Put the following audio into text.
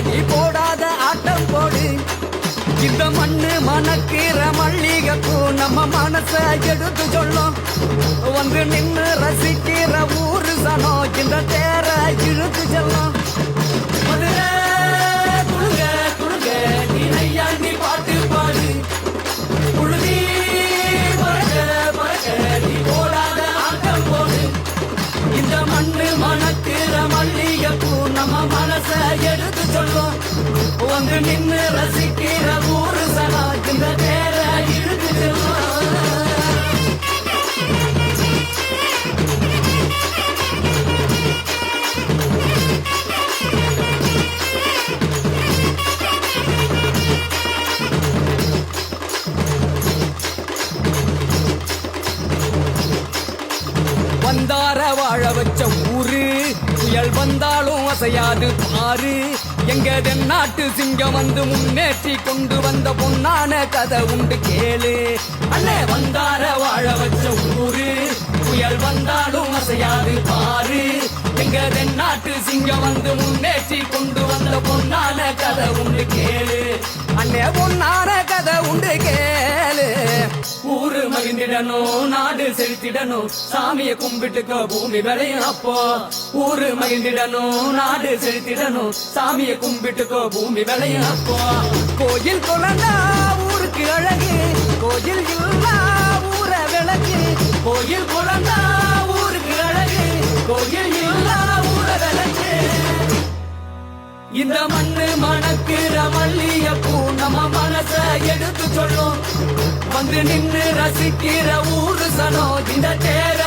நீ போடாத ஆட்டம் போடு. இந்த மண்ணு மணக்கிற மல்லிகைப்பூ நம்ம மனச எடுத்து சொல்லும். வந்து நின்று ரசிக்கிற ஊரு சனம் இந்த தேர இழுத்து செல்லும். மதுரை குழுங்க குழுங்க நீ நையாண்டி பாட்டு பாடு. புழுதி பறக்க பறக்க நீ போடாத ஆட்டம் போடு. இந்த மண்ணு மணக்கிற மல்லிகைப்பூ நம்ம மனச எடுத்து சொல்லும். வந்து நின்று ரசிக்கிற ஊரு சனா இந்த தேர இழுத்து செல்லும். வந்தார வாழ வச்ச ஊரு புயல் வந்தாலும் அசையாது பாரு. எங்க தென்னாட்டு சிங்கம் வந்து முன்னேற்றி கொண்டு வந்த பொன்னான கதை உண்டு கேளு. அண்ணே வந்தார வாழ வச்ச ஊரு புயல் வந்தாலும் அசையாது பாரு. எங்க தென்னாட்டு சிங்கம் வந்து முன்னேற்றி கொண்டு வந்த பொன்னான கதை உண்டு கேளு. அண்ணே பொன்னான கதை உண்டு கேளு. ஊரு மகிழ்ந்திடணும் நாடு செலுத்திடணும் சாமிய கும்பிட்டுக்கோ பூமி விளையும் அப்போ. ஊரு மகிழ்ந்திடணும் நாடு செலுத்திடணும் சாமிய கும்பிட்டுக்கோ பூமி விளையும் அப்போ. கோயில் குழந்தா ஊருக்கு அழகு கோயில் இல்லா ஊர விளக்கு. கோயில் குழந்தா ஊருக்கு அழகு கோயில் இல்லா ஊர விளக்கு. இந்த மண்ணு மணக்கிற மல்லிகைப்பூ நம்ம மனச எடுத்து சொல்லும். வந்து நின்று ரசிக்கிற ஊரு சனம் இந்த தேர